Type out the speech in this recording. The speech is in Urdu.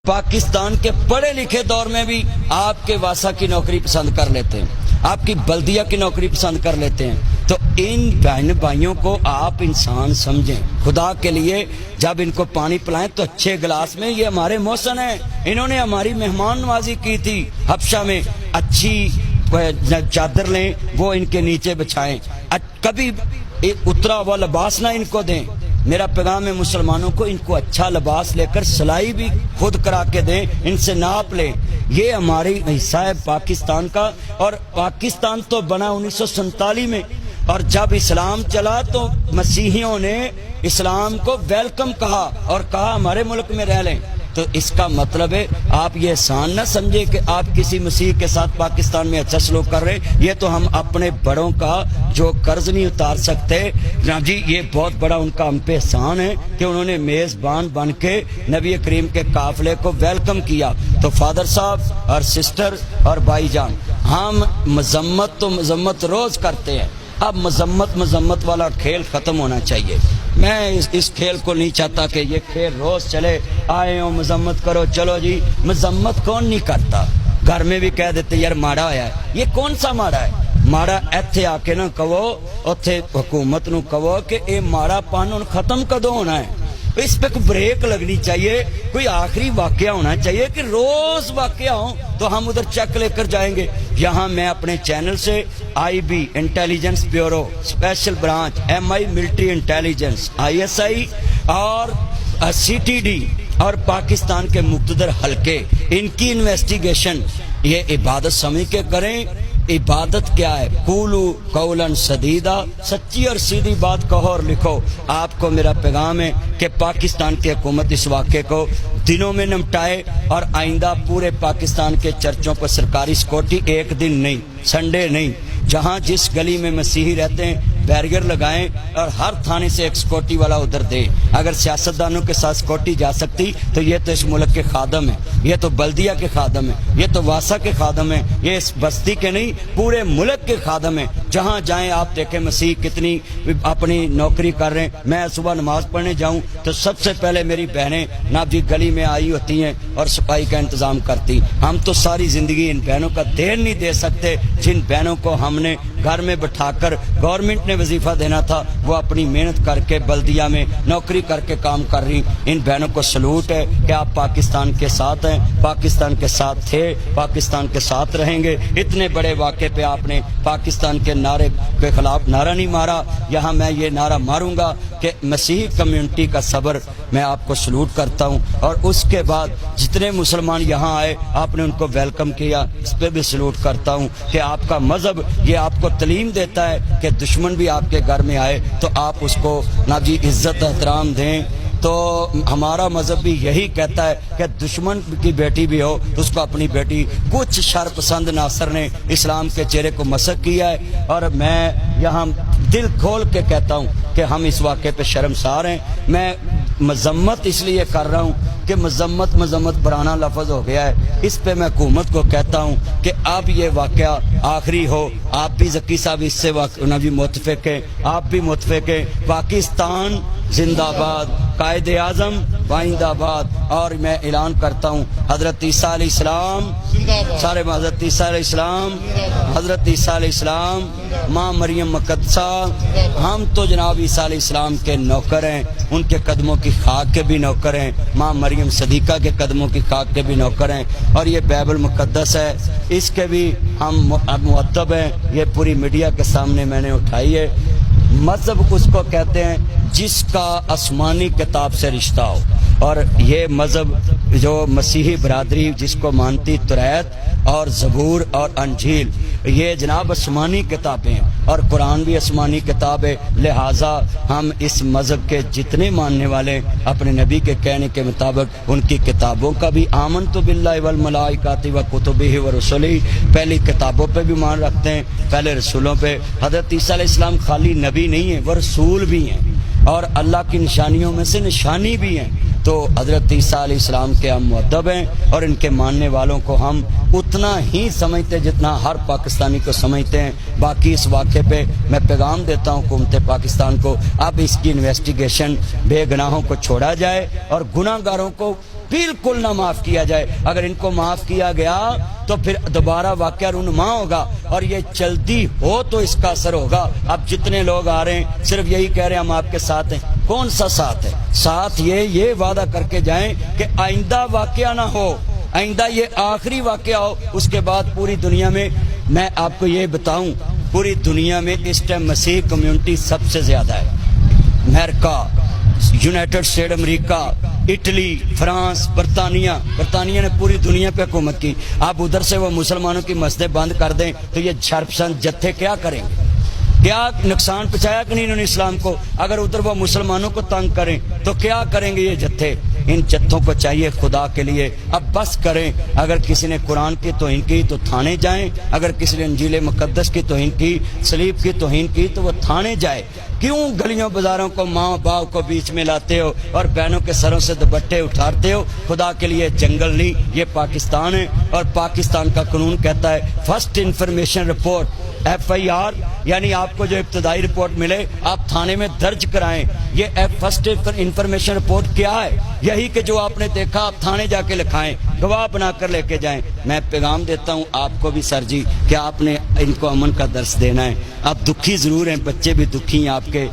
پاکستان کے پڑھے لکھے دور میں بھی آپ کے واسا کی نوکری پسند کر لیتے ہیں، آپ کی بلدیہ کی نوکری پسند کر لیتے ہیں۔ تو ان بہن بھائیوں کو آپ انسان سمجھیں، خدا کے لیے جب ان کو پانی پلائیں تو اچھے گلاس میں۔ یہ ہمارے محسن ہیں، انہوں نے ہماری مہمان نوازی کی تھی حبشہ میں، اچھی چادر لیں وہ ان کے نیچے بچھائیں، کبھی اترا ہوا لباس نہ ان کو دیں۔ میرا پیغام ہے مسلمانوں کو، ان کو اچھا لباس لے کر سلائی بھی خود کرا کے دیں، ان سے ناپ لیں۔ یہ ہماری حصہ ہے پاکستان کا، اور پاکستان تو بنا 1947 میں، اور جب اسلام چلا تو مسیحیوں نے اسلام کو ویلکم کہا اور کہا ہمارے ملک میں رہ لیں۔ تو اس کا مطلب ہے آپ یہ احسان نہ سمجھے کہ آپ کسی مسیح کے ساتھ پاکستان میں اچھا سلوک کر رہے ہیں۔ یہ تو ہم اپنے بڑوں کا جو قرض نہیں اتار سکتے جی، یہ بہت بڑا ان کا ہم پہ احسان ہے کہ انہوں نے میزبان بن کے نبی کریم کے قافلے کو ویلکم کیا۔ تو فادر صاحب اور سسٹر اور بھائی جان، ہم مذمت تو مذمت روز کرتے ہیں، اب مذمت والا کھیل ختم ہونا چاہیے۔ میں اس کھیل کو نہیں چاہتا کہ یہ کھیل روز چلے، آئے ہو مذمت کرو، چلو جی۔ مذمت کون نہیں کرتا؟ گھر میں بھی کہہ دیتے یار ماڑا ہوا ہے، یہ کون سا ماڑا ہے؟ ماڑا ایتھے آ کے نہ کہو، اتھے حکومت نو کہو کہ اے ماڑا پن ہن ختم کدوں ہونا ہے۔ اس پہ کوئی بریک لگنی چاہیے، کوئی آخری واقعہ ہونا چاہیے کہ روز واقعہ ہوں تو ہم ادھر چیک لے کر جائیں گے۔ یہاں میں اپنے چینل سے IB intelligence bureau special branch MI military intelligence ISI اور CTD اور پاکستان کے مقتدر حلقے، ان کی انویسٹیگیشن یہ عبادت سمجھ کے کریں۔ عبادت کیا ہے؟ قولو قولا سدیدا، سچی اور سیدھی بات کہو اور لکھو۔ آپ کو میرا پیغام ہے کہ پاکستان کی حکومت اس واقعے کو دنوں میں نمٹائے، اور آئندہ پورے پاکستان کے چرچوں پر سرکاری سیکورٹی، ایک دن نہیں، سنڈے نہیں، جہاں جس گلی میں مسیحی رہتے ہیں بیریئر لگائیں اور ہر تھانے سے ایک سیکورٹی والا ادھر دے۔ اگر سیاستدانوں کے ساتھ سیکورٹی جا سکتی تو یہ تو اس ملک کے خادم ہیں، یہ تو بلدیہ کے خادم ہیں، یہ تو واسا کے خادم ہیں، یہ اس بستی کے نہیں پورے ملک کے خادم ہیں۔ جہاں جائیں آپ دیکھیں مسیح کتنی اپنی نوکری کر رہے ہیں۔ میں صبح نماز پڑھنے جاؤں تو سب سے پہلے میری بہنیں ناب جی گلی میں آئی ہوتی ہیں اور صفائی کا انتظام کرتی۔ ہم تو ساری زندگی ان بہنوں کا دین نہیں دے سکتے جن بہنوں کو ہم نے گھر میں بٹھا کر گورنمنٹ نے وظیفہ دینا تھا، وہ اپنی محنت کر کے بلدیہ میں نوکری کر کے کام کر رہی۔ ان بہنوں کو سلوٹ ہے کہ آپ پاکستان کے ساتھ ہیں، پاکستان کے ساتھ تھے، پاکستان کے ساتھ رہیں گے۔ اتنے بڑے واقعے پہ آپ نے پاکستان کے نعرے کے خلاف نعرہ نہیں مارا۔ یہاں میں یہ نعرہ ماروں گا کہ مسیحی کمیونٹی کا صبر، میں آپ کو سلوٹ کرتا ہوں، اور اس کے بعد جتنے مسلمان یہاں آئے آپ نے ان کو ویلکم کیا، اس پہ بھی سلوٹ کرتا ہوں کہ آپ کا مذہب یہ آپ کو تعلیم دیتا ہے کہ دشمن بھی آپ کے گھر میں آئے تو آپ اس کو نا جی عزت احترام دیں۔ تو ہمارا مذہب بھی یہی کہتا ہے کہ دشمن کی بیٹی بھی ہو تو اس کو اپنی بیٹی۔ کچھ شر پسند ناصر نے اسلام کے چہرے کو مسخ کیا ہے، اور میں یہاں دل کھول کے کہتا ہوں کہ ہم اس واقعے پہ شرمسار ہیں۔ میں مذمت اس لیے کر رہا ہوں کہ مذمت پرانا لفظ ہو گیا ہے۔ اس پہ میں حکومت کو کہتا ہوں کہ اب یہ واقعہ آخری ہو۔ آپ بھی ذکی صاحب اس سے بھی متفق ہیں، آپ بھی متفق ہیں۔ پاکستان زندہ باد، قائد اعظم بائند آباد۔ اور میں اعلان کرتا ہوں حضرت عیسیٰ علیہ السلام، سارے حضرت عیسیٰ علیہ السلام، حضرت عیسیٰ علیہ السلام، ماں مریم مقدسہ، ہم تو جناب عیسیٰ علیہ السلام کے نوکر ہیں، ان کے قدموں کی خاک کے بھی نوکر ہیں، ماں مریم صدیقہ کے قدموں کی خاک کے بھی نوکر ہیں، اور یہ بائبل مقدس ہے، اس کے بھی ہم مؤدب ہیں۔ یہ پوری میڈیا کے سامنے میں نے اٹھائی ہے۔ مذہب اس کو کہتے ہیں جس کا آسمانی کتاب سے رشتہ ہو، اور یہ مذہب جو مسیحی برادری جس کو مانتی توریت اور زبور اور انجیل، یہ جناب آسمانی کتابیں ہیں، اور قرآن بھی آسمانی کتاب ہے۔ لہٰذا ہم اس مذہب کے جتنے ماننے والے اپنے نبی کے کہنے کے مطابق ان کی کتابوں کا بھی آمنت باللہ والملائکۃ وکتبہ ورسلہ، پہلی کتابوں پہ بھی مان رکھتے ہیں، پہلے رسولوں پہ۔ حضرت عیسیٰ علیہ السلام خالی نبی نہیں ہیں، وہ رسول بھی ہیں، اور اللہ کی نشانیوں میں سے نشانی بھی ہیں۔ تو حضرت عیسیٰ علیہ السلام کے ہم مؤدب ہیں اور ان کے ماننے والوں کو ہم اتنا ہی سمجھتے جتنا ہر پاکستانی کو سمجھتے ہیں۔ باقی اس واقعے پہ میں پیغام دیتا ہوں حکومت پاکستان کو، اب اس کی انویسٹیگیشن، بے گناہوں کو چھوڑا جائے اور گناہ گاروں کو بالکل نہ معاف کیا جائے۔ اگر ان کو معاف کیا گیا تو پھر دوبارہ واقعہ رونما ہوگا اور یہ جلدی ہو تو اس کا اثر ہوگا۔ اب جتنے لوگ آ رہے ہیں صرف یہی کہہ رہے ہیں ہم آپ کے ساتھ ہیں، کون سا ساتھ ہے؟ ساتھ یہ وعدہ کر کے جائیں کہ آئندہ واقعہ نہ ہو، آئندہ یہ آخری واقعہ ہو۔ اس کے بعد پوری دنیا میں آپ کو یہ بتاؤں، پوری دنیا میں اس ٹائم مسیح کمیونٹی سب سے زیادہ ہے۔ امریکہ، یونائٹڈ اسٹیٹ امریکہ، اٹلی، فرانس، برطانیہ نے پوری دنیا پہ حکومت کی۔ اب ادھر سے وہ مسلمانوں کی مسجدیں بند کر دیں تو یہ شرپسند جتھے کیا کریں گے؟ کیا نقصان پہنچایا کہ نہیں انہوں نے اسلام کو؟ اگر ادھر وہ مسلمانوں کو تنگ کریں تو کیا کریں گے یہ جتھے؟ ان جتھوں کو چاہیے خدا کے لیے اب بس کریں۔ اگر کسی نے قرآن کی توہین کی تو تھانے جائیں، اگر کسی نے انجیل مقدس کی توہین کی، صلیب کی توہین کی تو وہ تھانے جائے۔ کیوں گلیوں بازاروں کو ماں باپ کو بیچ میں لاتے ہو اور بہنوں کے سروں سے دوپٹے اٹھاتے ہو؟ خدا کے لیے جنگل نہیں، یہ پاکستان ہے اور پاکستان کا قانون کہتا ہے فرسٹ انفارمیشن رپورٹ FIR، یعنی آپ کو جو ابتدائی رپورٹ ملے آپ تھانے میں درج کرائیں۔ یہ فرسٹ انفارمیشن رپورٹ کیا ہے؟ یہی کہ جو آپ نے دیکھا آپ تھانے جا کے لکھائیں، گواہ بنا کر لے کے جائیں۔ میں پیغام دیتا ہوں آپ کو بھی سر جی کہ آپ نے ان کو امن کا درس دینا ہے۔ آپ دکھی ضرور ہیں، بچے بھی دکھی ہیں آپ کے۔